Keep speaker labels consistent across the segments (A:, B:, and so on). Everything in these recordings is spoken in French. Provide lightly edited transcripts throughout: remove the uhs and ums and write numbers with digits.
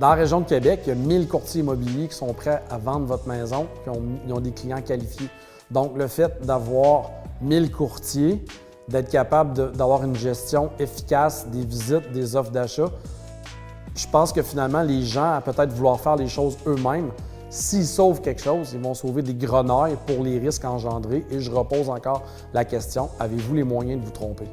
A: Dans la région de Québec, il y a 1000 courtiers immobiliers qui sont prêts à vendre votre maison, ils ont des clients qualifiés. Donc, le fait d'avoir 1000 courtiers, d'être capable d'avoir une gestion efficace des visites, des offres d'achat, je pense que finalement, les gens, à peut-être vouloir faire les choses eux-mêmes, s'ils sauvent quelque chose, ils vont sauver des grenailles pour les risques engendrés. Et je repose encore la question, avez-vous les moyens de vous tromper?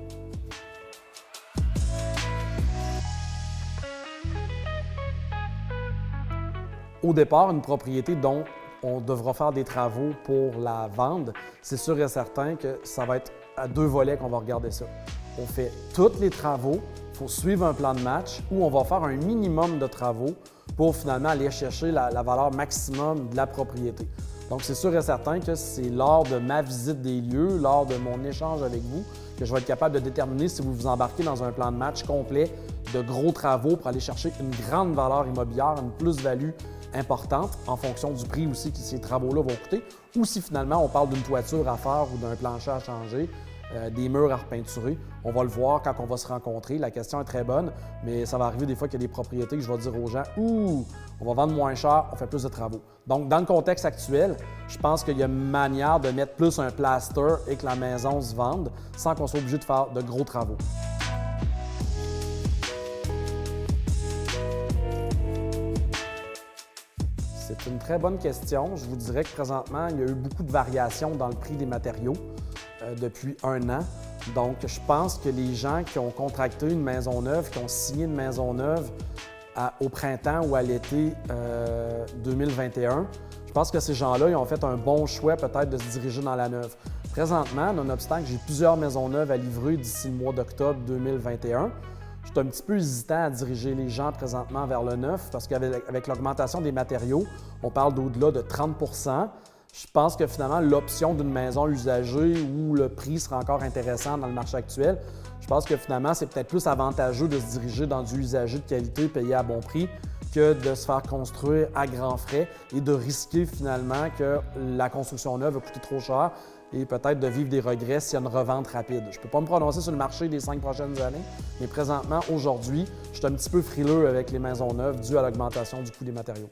A: Au départ, une propriété dont on devra faire des travaux pour la vendre, c'est sûr et certain que ça va être à 2 volets qu'on va regarder ça. On fait tous les travaux, il faut suivre un plan de match où on va faire un minimum de travaux pour finalement aller chercher la valeur maximum de la propriété. Donc, c'est sûr et certain que c'est lors de ma visite des lieux, lors de mon échange avec vous, que je vais être capable de déterminer si vous vous embarquez dans un plan de match complet de gros travaux pour aller chercher une grande valeur immobilière, une plus-value importante en fonction du prix aussi que ces travaux-là vont coûter, ou si finalement on parle d'une toiture à faire ou d'un plancher à changer, des murs à repeinturer. On va le voir quand on va se rencontrer. La question est très bonne, mais ça va arriver des fois qu'il y a des propriétés que je vais dire aux gens « Ouh, on va vendre moins cher, on fait plus de travaux ». Donc, dans le contexte actuel, je pense qu'il y a une manière de mettre plus un plaster et que la maison se vende sans qu'on soit obligé de faire de gros travaux. C'est une très bonne question. Je vous dirais que présentement, il y a eu beaucoup de variations dans le prix des matériaux depuis 1 an. Donc, je pense que les gens qui ont contracté une maison neuve, qui ont signé une maison neuve au printemps ou à l'été 2021, je pense que ces gens-là, ils ont fait un bon choix peut-être de se diriger dans la neuve. Présentement, nonobstant que j'ai plusieurs maisons neuves à livrer d'ici le mois d'octobre 2021, je suis un petit peu hésitant à diriger les gens présentement vers le neuf parce qu'avec l'augmentation des matériaux, on parle d'au-delà de 30 %. Je pense que finalement, l'option d'une maison usagée où le prix sera encore intéressant dans le marché actuel, je pense que finalement, c'est peut-être plus avantageux de se diriger dans du usager de qualité payé à bon prix que de se faire construire à grands frais et de risquer finalement que la construction neuve va coûter trop cher et peut-être de vivre des regrets s'il y a une revente rapide. Je ne peux pas me prononcer sur le marché des 5 prochaines années, mais présentement, aujourd'hui, je suis un petit peu frileux avec les maisons neuves dû à l'augmentation du coût des matériaux.